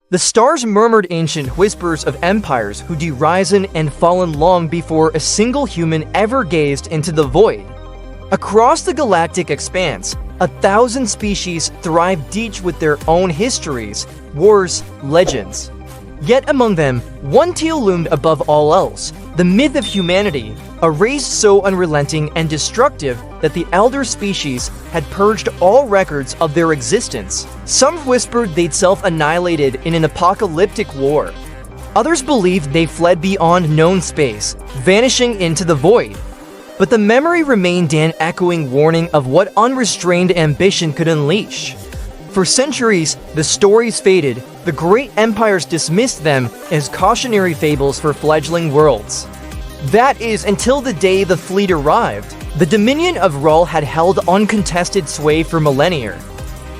The stars murmured ancient whispers of empires who had risen and fallen long before a single human ever gazed into the void. Across the galactic expanse, 1,000 species thrived each with their own histories, wars, legends. Yet among them, one tale loomed above all else, the myth of humanity, a race so unrelenting and destructive that the elder species had purged all records of their existence. Some whispered they'd self-annihilated in an apocalyptic war. Others believed they fled beyond known space, vanishing into the void. But the memory remained an echoing warning of what unrestrained ambition could unleash. For centuries, the stories faded. The great empires dismissed them as cautionary fables for fledgling worlds. That is, until the day the fleet arrived. The Dominion of Rull had held uncontested sway for millennia.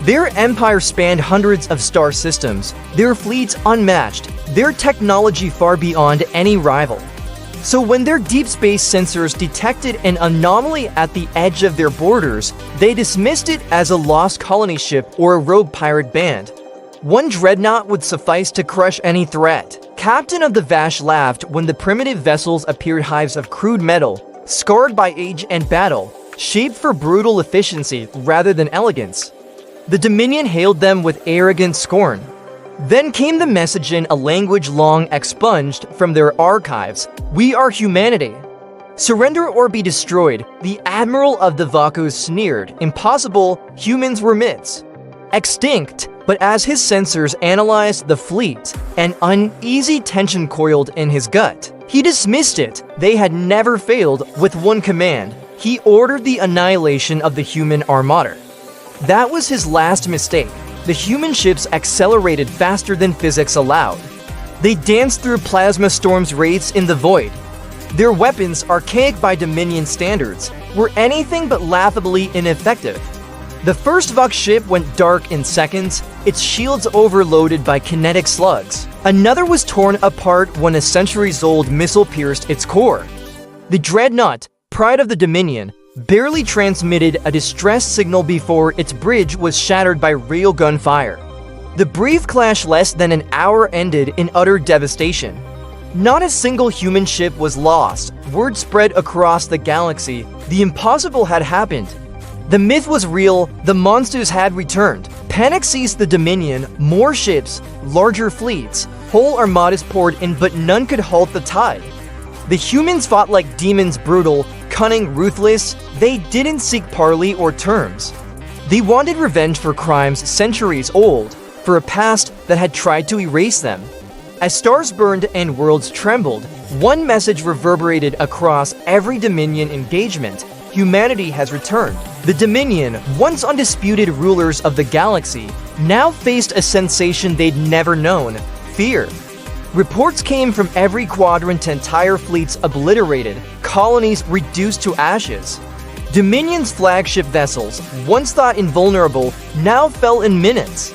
Their empire spanned hundreds of star systems, their fleets unmatched, their technology far beyond any rival. So when their deep space sensors detected an anomaly at the edge of their borders, they dismissed it as a lost colony ship or a rogue pirate band. One dreadnought would suffice to crush any threat. Captain of the Vash laughed when the primitive vessels appeared hives of crude metal, scarred by age and battle, shaped for brutal efficiency rather than elegance. The Dominion hailed them with arrogant scorn. Then came the message in a language long expunged from their archives: "We are humanity. Surrender or be destroyed." The Admiral of the Vakos sneered. Impossible, humans were myths. Extinct. But as his sensors analyzed the fleet, an uneasy tension coiled in his gut. He dismissed it. They had never failed with one command. He ordered the annihilation of the human armada. That was his last mistake. The human ships accelerated faster than physics allowed. They danced through plasma storms wraiths in the void. Their weapons, archaic by Dominion standards, were anything but laughably ineffective. The first Vuk ship went dark in seconds, its shields overloaded by kinetic slugs. Another was torn apart when a centuries-old missile pierced its core. The Dreadnought, pride of the Dominion, barely transmitted a distress signal before its bridge was shattered by railgun fire. The brief clash less than an hour ended in utter devastation. Not a single human ship was lost. Word spread across the galaxy. The impossible had happened. The myth was real, the monsters had returned. Panic seized the Dominion, more ships, larger fleets, whole armadas poured in, but none could halt the tide. The humans fought like demons, brutal, cunning, ruthless. They didn't seek parley or terms. They wanted revenge for crimes centuries old, for a past that had tried to erase them. As stars burned and worlds trembled, one message reverberated across every Dominion engagement: humanity has returned. The Dominion, once undisputed rulers of the galaxy, now faced a sensation they'd never known: fear. Reports came from every quadrant: entire fleets obliterated, colonies reduced to ashes. Dominion's flagship vessels, once thought invulnerable, now fell in minutes.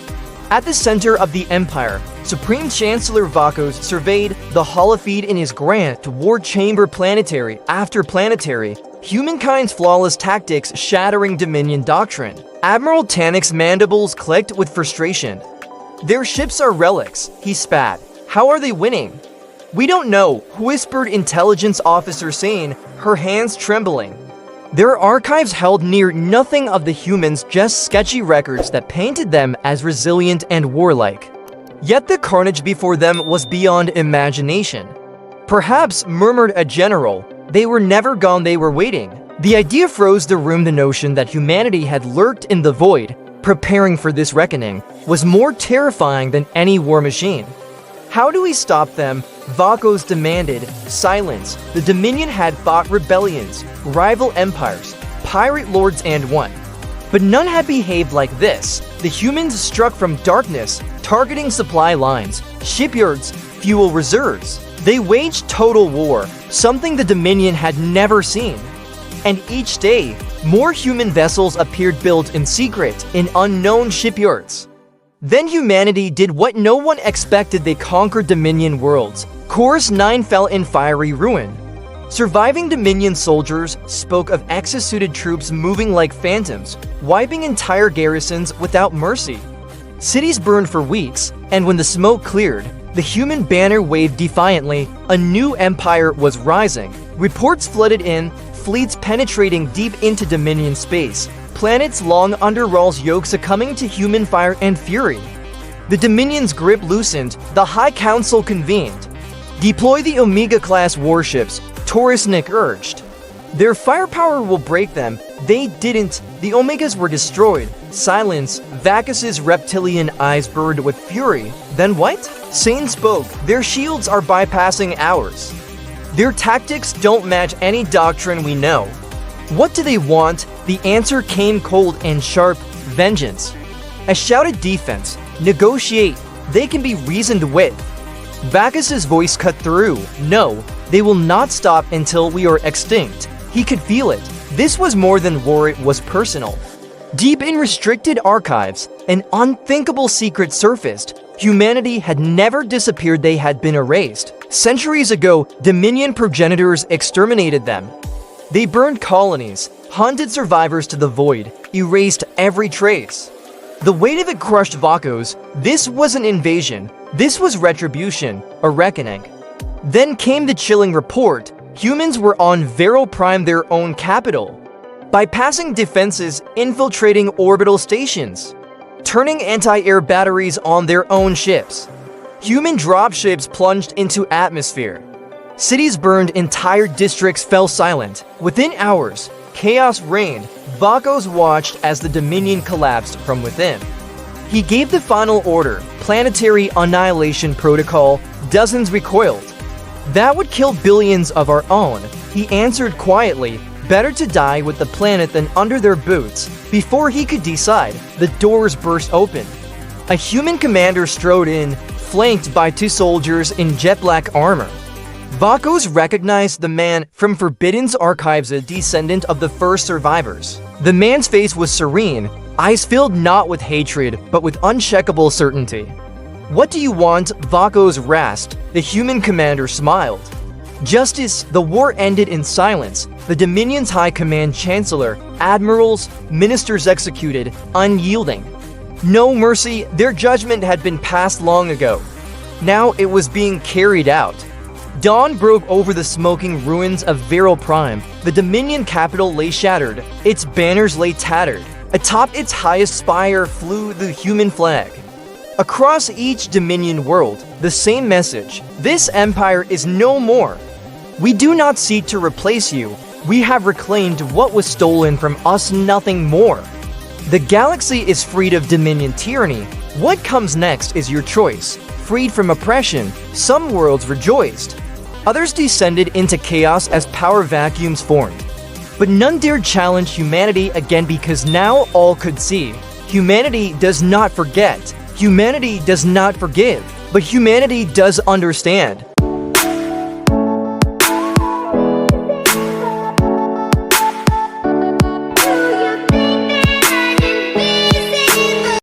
At the center of the Empire, Supreme Chancellor Vakos surveyed the holofeed in his grand war chamber, planetary after planetary, humankind's flawless tactics shattering Dominion doctrine. Admiral Tanik's mandibles clicked with frustration. "Their ships are relics," he spat. "How are they winning?" "We don't know," whispered Intelligence Officer Sane, her hands trembling. Their archives held near nothing of the humans, just sketchy records that painted them as resilient and warlike. Yet the carnage before them was beyond imagination. "Perhaps," murmured a general, "they were never gone, they were waiting." The idea froze the room. The notion that humanity had lurked in the void, preparing for this reckoning, was more terrifying than any war machine. "How do we stop them?" Vakos demanded. Silence. The Dominion had fought rebellions, rival empires, pirate lords, and won. But none had behaved like this. The humans struck from darkness, targeting supply lines, shipyards, fuel reserves. They waged total war, something the Dominion had never seen. And each day, more human vessels appeared built in secret in unknown shipyards. Then humanity did what no one expected. They conquered Dominion worlds. Chorus 9 fell in fiery ruin. Surviving Dominion soldiers spoke of exosuited troops moving like phantoms, wiping entire garrisons without mercy. Cities burned for weeks, and when the smoke cleared, the human banner waved defiantly. A new empire was rising. Reports flooded in, fleets penetrating deep into Dominion space, planets long under Ral's yoke succumbing to human fire and fury. The Dominion's grip loosened, the High Council convened. Deploy the Omega-class warships, Taurus-Nick urged. Their firepower will break them. They didn't. The Omegas were destroyed. Silence. Vacus's reptilian eyes burned with fury. Then what? Sane spoke. Their shields are bypassing ours. Their tactics don't match any doctrine we know. What do they want? The answer came cold and sharp. Vengeance. A shouted defense. Negotiate. They can be reasoned with. Vacus's voice cut through. No, they will not stop until we are extinct. He could feel it. This was more than war, it was personal. Deep in restricted archives, an unthinkable secret surfaced. Humanity had never disappeared, they had been erased. Centuries ago, Dominion progenitors exterminated them. They burned colonies, hunted survivors to the void, erased every trace. The weight of it crushed Vakos. This was an invasion. This was retribution, a reckoning. Then came the chilling report. Humans were on Vero Prime, their own capital, bypassing defenses, infiltrating orbital stations, turning anti-air batteries on their own ships. Human dropships plunged into atmosphere. Cities burned, entire districts fell silent. Within hours, chaos reigned. Vakos watched as the Dominion collapsed from within. He gave the final order, planetary annihilation protocol. Dozens recoiled. That would kill billions of our own. He answered quietly, better to die with the planet than under their boots. Before he could decide, the doors burst open. A human commander strode in, flanked by two soldiers in jet black armor. Vakos recognized the man from Forbidden's archives, a descendant of the first survivors. The man's face was serene, eyes filled not with hatred, but with unshakable certainty. What do you want? Vakos rasped. The human commander smiled. Justice. The war ended in silence. The Dominion's high command chancellor, admirals, ministers executed, unyielding. No mercy, their judgment had been passed long ago. Now it was being carried out. Dawn broke over the smoking ruins of Vero Prime. The Dominion capital lay shattered. Its banners lay tattered. Atop its highest spire flew the human flag. Across each Dominion world, the same message. This empire is no more. We do not seek to replace you. We have reclaimed what was stolen from us, nothing more. The galaxy is freed of Dominion tyranny. What comes next is your choice. Freed from oppression, some worlds rejoiced. Others descended into chaos as power vacuums formed. But none dared challenge humanity again, because now all could see. Humanity does not forget. Humanity does not forgive, but humanity does understand.